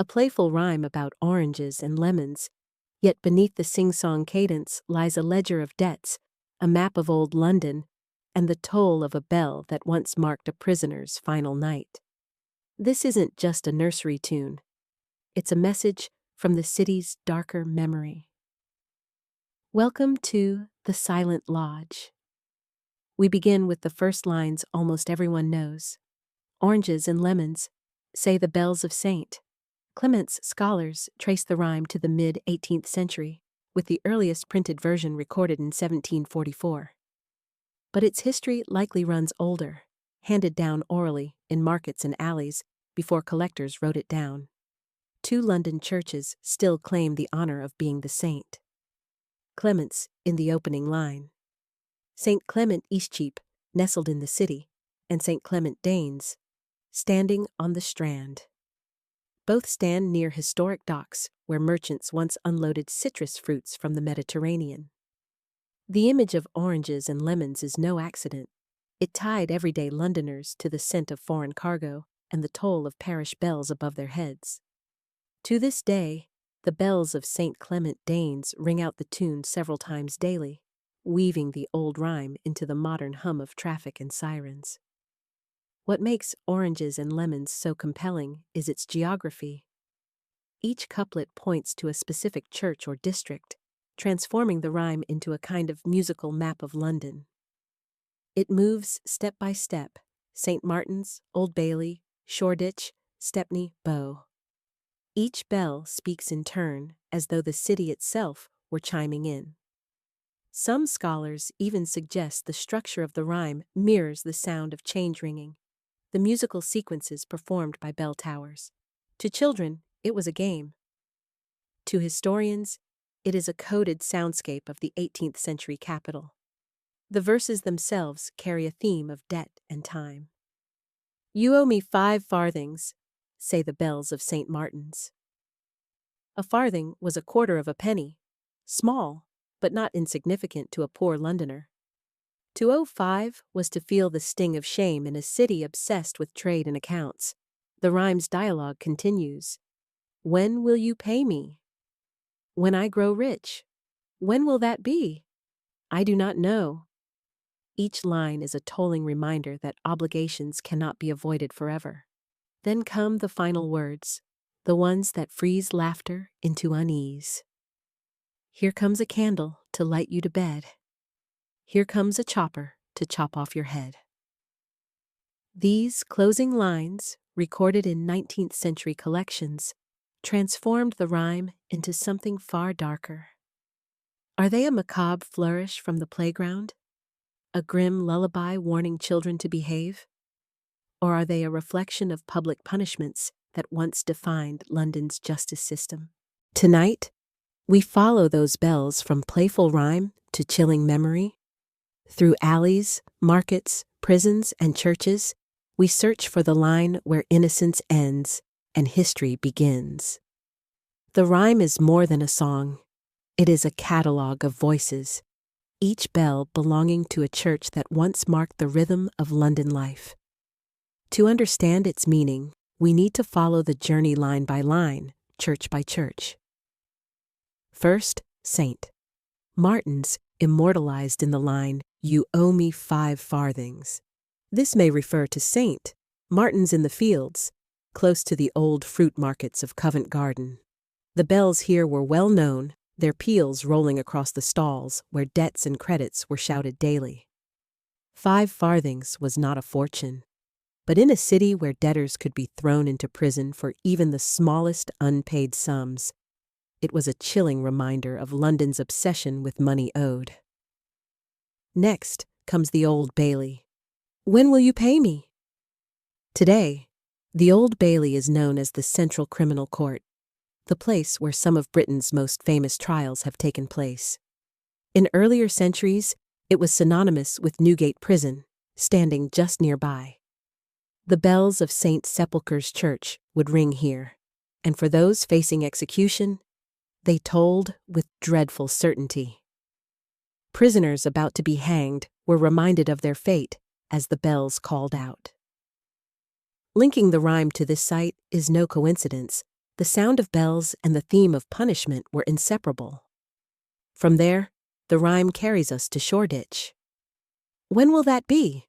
a playful rhyme about oranges and lemons, yet beneath the sing-song cadence lies a ledger of debts, a map of old London, and the toll of a bell that once marked a prisoner's final night. This isn't just a nursery tune. It's a message from the city's darker memory. Welcome to The Silent Lodge. We begin with the first lines almost everyone knows. Oranges and lemons, say the bells of St. Clement's scholars trace the rhyme to the mid-18th century, with the earliest printed version recorded in 1744. But its history likely runs older, handed down orally in markets and alleys before collectors wrote it down. 2 London churches still claim the honor of being the saint. Clement's in the opening line. St. Clement Eastcheap, nestled in the city, and St. Clement Danes, standing on the Strand. Both stand near historic docks where merchants once unloaded citrus fruits from the Mediterranean. The image of oranges and lemons is no accident. It tied everyday Londoners to the scent of foreign cargo and the toll of parish bells above their heads. To this day, the bells of St. Clement Danes ring out the tune several times daily, weaving the old rhyme into the modern hum of traffic and sirens. What makes oranges and lemons so compelling is its geography. Each couplet points to a specific church or district, transforming the rhyme into a kind of musical map of London. It moves step by step: St. Martin's, Old Bailey, Shoreditch, Stepney, Bow. Each bell speaks in turn, as though the city itself were chiming in. Some scholars even suggest the structure of the rhyme mirrors the sound of change ringing, the musical sequences performed by bell towers. To children, it was a game. To historians, it is a coded soundscape of the 18th century capital. The verses themselves carry a theme of debt and time. "You owe me 5 farthings, say the bells of St. Martin's." A farthing was a quarter of a penny, small, but not insignificant to a poor Londoner. To owe 5 was to feel the sting of shame in a city obsessed with trade and accounts. The rhyme's dialogue continues. "When will you pay me? When I grow rich. When will that be? I do not know." Each line is a tolling reminder that obligations cannot be avoided forever. Then come the final words, the ones that freeze laughter into unease. "Here comes a candle to light you to bed. Here comes a chopper to chop off your head." These closing lines, recorded in 19th century collections, transformed the rhyme into something far darker. Are they a macabre flourish from the playground? A grim lullaby warning children to behave? Or are they a reflection of public punishments that once defined London's justice system? Tonight, we follow those bells from playful rhyme to chilling memory. Through alleys, markets, prisons, and churches, we search for the line where innocence ends and history begins. The rhyme is more than a song. It is a catalog of voices, each bell belonging to a church that once marked the rhythm of London life. To understand its meaning, we need to follow the journey line by line, church by church. First, St. Martin's, immortalized in the line, "You owe me 5 farthings." This may refer to St. Martin's in the Fields, close to the old fruit markets of Covent Garden. The bells here were well known, their peals rolling across the stalls where debts and credits were shouted daily. 5 farthings was not a fortune, but in a city where debtors could be thrown into prison for even the smallest unpaid sums, it was a chilling reminder of London's obsession with money owed. Next comes the Old Bailey. "When will you pay me?" Today, the Old Bailey is known as the Central Criminal Court, the place where some of Britain's most famous trials have taken place. In earlier centuries, it was synonymous with Newgate Prison, standing just nearby. The bells of St. Sepulchre's Church would ring here, and for those facing execution, they tolled with dreadful certainty. Prisoners about to be hanged were reminded of their fate as the bells called out. Linking the rhyme to this site is no coincidence, The sound of bells and the theme of punishment were inseparable. From there, the rhyme carries us to Shoreditch. When will that be?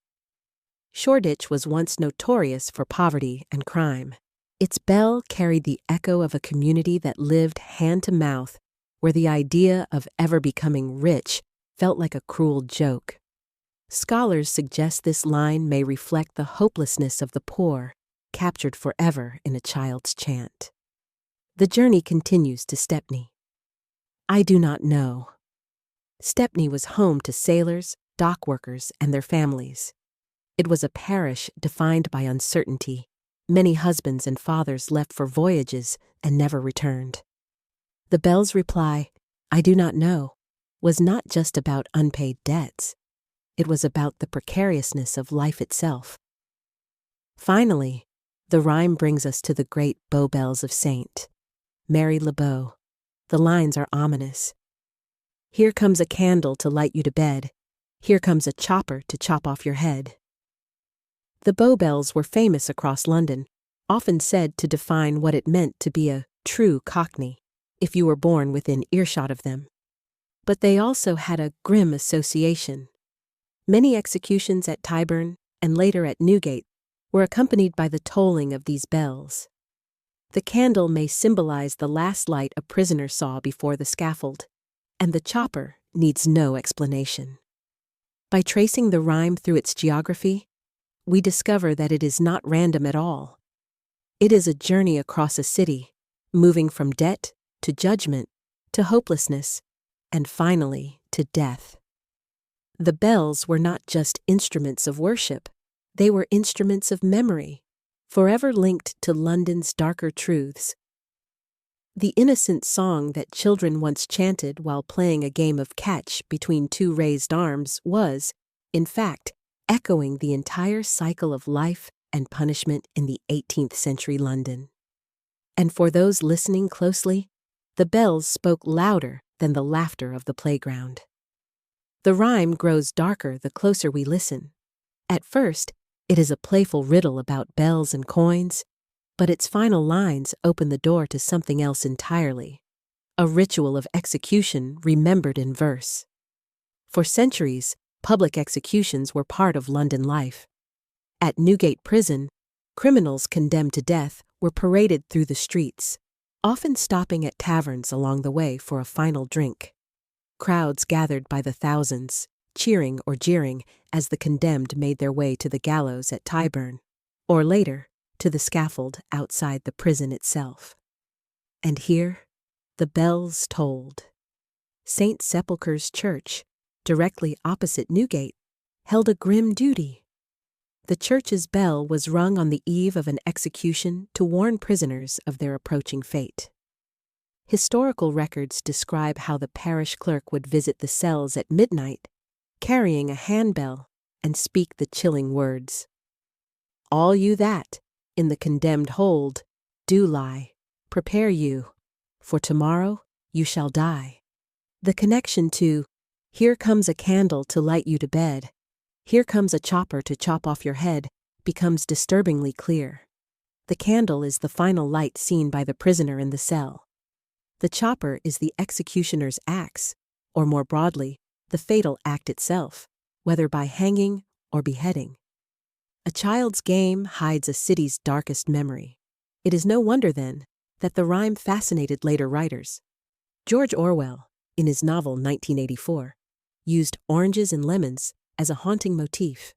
Shoreditch was once notorious for poverty and crime. Its bell carried the echo of a community that lived hand to mouth, where the idea of ever becoming rich felt like a cruel joke. Scholars suggest this line may reflect the hopelessness of the poor, captured forever in a child's chant. The journey continues to Stepney. I do not know. Stepney was home to sailors, dock workers, and their families. It was a parish defined by uncertainty. Many husbands and fathers left for voyages and never returned. The bell's reply, I do not know, was not just about unpaid debts. It was about the precariousness of life itself. Finally, the rhyme brings us to the great Bow Bells of St. Mary Le Bow. The lines are ominous. Here comes a candle to light you to bed. Here comes a chopper to chop off your head. The Bow Bells were famous across London, often said to define what it meant to be a true Cockney, if you were born within earshot of them. But they also had a grim association. Many executions at Tyburn and later at Newgate were accompanied by the tolling of these bells. The candle may symbolize the last light a prisoner saw before the scaffold, and the chopper needs no explanation. By tracing the rhyme through its geography, we discover that it is not random at all. It is a journey across a city, moving from debt to judgment to hopelessness, and finally to death. The bells were not just instruments of worship, they were instruments of memory, forever linked to London's darker truths. The innocent song that children once chanted while playing a game of catch between two raised arms was, in fact, echoing the entire cycle of life and punishment in the 18th century London. And for those listening closely, the bells spoke louder than the laughter of the playground. The rhyme grows darker the closer we listen. At first, it is a playful riddle about bells and coins, but its final lines open the door to something else entirely, a ritual of execution remembered in verse. For centuries, public executions were part of London life. At Newgate Prison, criminals condemned to death were paraded through the streets, often stopping at taverns along the way for a final drink. Crowds gathered by the thousands, cheering or jeering as the condemned made their way to the gallows at Tyburn, or later, to the scaffold outside the prison itself. And here, the bells tolled. St. Sepulchre's Church, directly opposite Newgate, held a grim duty. The church's bell was rung on the eve of an execution to warn prisoners of their approaching fate. Historical records describe how the parish clerk would visit the cells at midnight, carrying a handbell, and speak the chilling words. All you that, in the condemned hold, do lie, prepare you, for tomorrow you shall die. The connection to, here comes a candle to light you to bed, here comes a chopper to chop off your head, becomes disturbingly clear. The candle is the final light seen by the prisoner in the cell. The chopper is the executioner's axe, or more broadly, the fatal act itself, whether by hanging or beheading. A child's game hides a city's darkest memory. It is no wonder, then, that the rhyme fascinated later writers. George Orwell, in his novel 1984, used oranges and lemons as a haunting motif.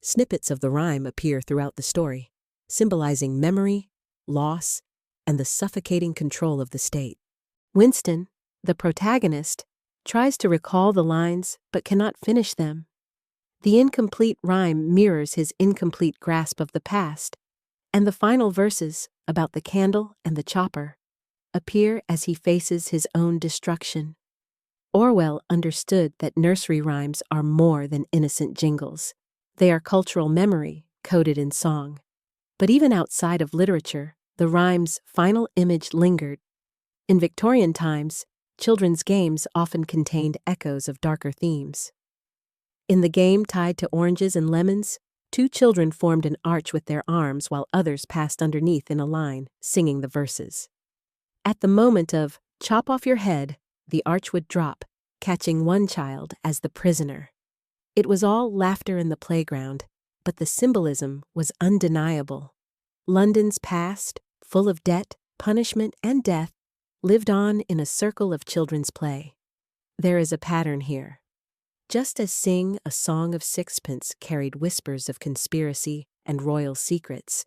Snippets of the rhyme appear throughout the story, symbolizing memory, loss, and the suffocating control of the state. Winston, the protagonist, tries to recall the lines but cannot finish them. The incomplete rhyme mirrors his incomplete grasp of the past, and the final verses, about the candle and the chopper, appear as he faces his own destruction. Orwell understood that nursery rhymes are more than innocent jingles. They are cultural memory, coded in song. But even outside of literature, the rhyme's final image lingered. In Victorian times, children's games often contained echoes of darker themes. In the game tied to oranges and lemons, two children formed an arch with their arms while others passed underneath in a line, singing the verses. At the moment of "chop off your head," the arch would drop, catching one child as the prisoner. It was all laughter in the playground, but the symbolism was undeniable. London's past, full of debt, punishment, and death, lived on in a circle of children's play. There is a pattern here. Just as Sing a Song of Sixpence carried whispers of conspiracy and royal secrets,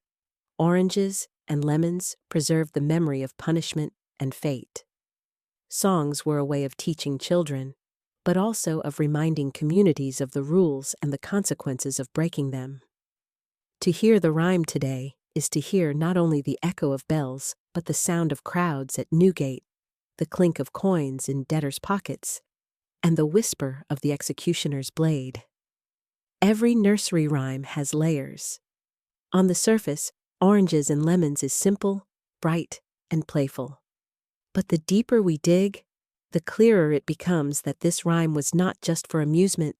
Oranges and Lemons preserved the memory of punishment and fate. Songs were a way of teaching children, but also of reminding communities of the rules and the consequences of breaking them. To hear the rhyme today is to hear not only the echo of bells, but the sound of crowds at Newgate, the clink of coins in debtors' pockets, and the whisper of the executioner's blade. Every nursery rhyme has layers. On the surface, Oranges and Lemons is simple, bright, and playful. But the deeper we dig, the clearer it becomes that this rhyme was not just for amusement,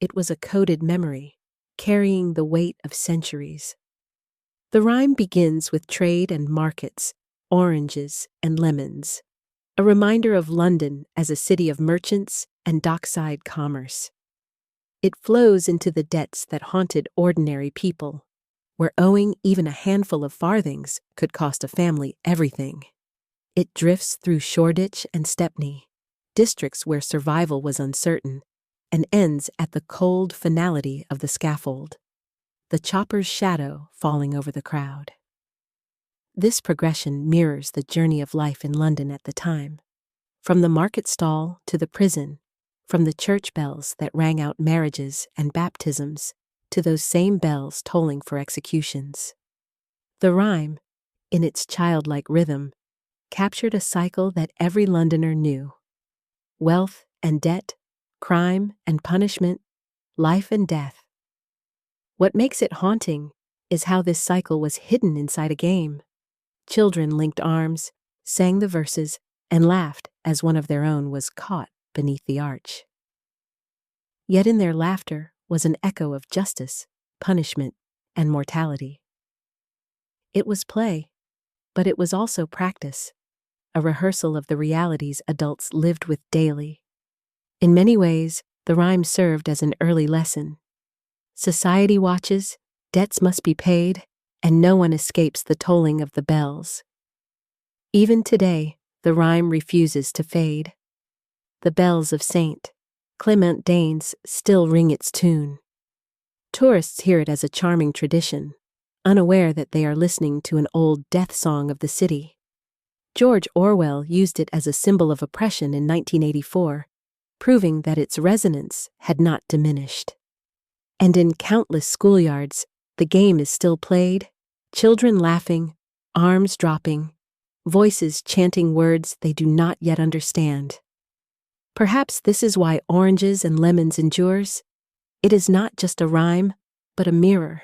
it was a coded memory, carrying the weight of centuries. The rhyme begins with trade and markets, oranges and lemons, a reminder of London as a city of merchants and dockside commerce. It flows into the debts that haunted ordinary people, where owing even a handful of farthings could cost a family everything. It drifts through Shoreditch and Stepney, districts where survival was uncertain, and ends at the cold finality of the scaffold, the chopper's shadow falling over the crowd. This progression mirrors the journey of life in London at the time, from the market stall to the prison, from the church bells that rang out marriages and baptisms to those same bells tolling for executions. The rhyme, in its childlike rhythm, captured a cycle that every Londoner knew. Wealth and debt, crime and punishment, life and death. What makes it haunting is how this cycle was hidden inside a game. Children linked arms, sang the verses, and laughed as one of their own was caught beneath the arch. Yet in their laughter was an echo of justice, punishment, and mortality. It was play, but it was also practice, a rehearsal of the realities adults lived with daily. In many ways, the rhyme served as an early lesson. Society watches, debts must be paid, and no one escapes the tolling of the bells. Even today, the rhyme refuses to fade. The bells of St. Clement Danes still ring its tune. Tourists hear it as a charming tradition, unaware that they are listening to an old death song of the city. George Orwell used it as a symbol of oppression in 1984, proving that its resonance had not diminished. And in countless schoolyards, the game is still played, children laughing, arms dropping, voices chanting words they do not yet understand. Perhaps this is why Oranges and Lemons endures. It is not just a rhyme, but a mirror.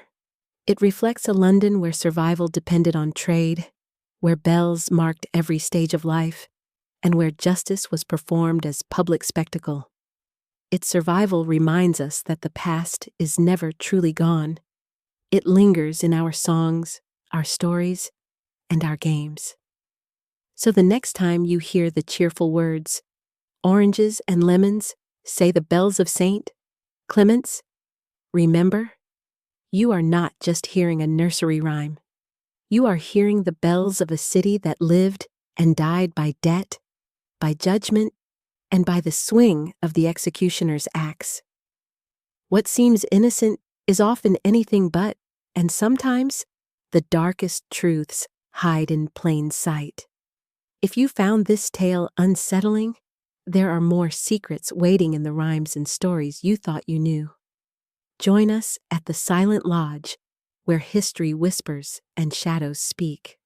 It reflects a London where survival depended on trade, where bells marked every stage of life, and where justice was performed as public spectacle. Its survival reminds us that the past is never truly gone. It lingers in our songs, our stories, and our games. So the next time you hear the cheerful words, Oranges and Lemons, say the bells of St. Clement's, remember, you are not just hearing a nursery rhyme. You are hearing the bells of a city that lived and died by debt, by judgment, and by the swing of the executioner's axe. What seems innocent is often anything but, and sometimes, the darkest truths hide in plain sight. If you found this tale unsettling, there are more secrets waiting in the rhymes and stories you thought you knew. Join us at the Silent Lodge, where history whispers and shadows speak.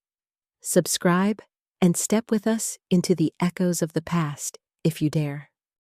Subscribe and step with us into the echoes of the past, if you dare.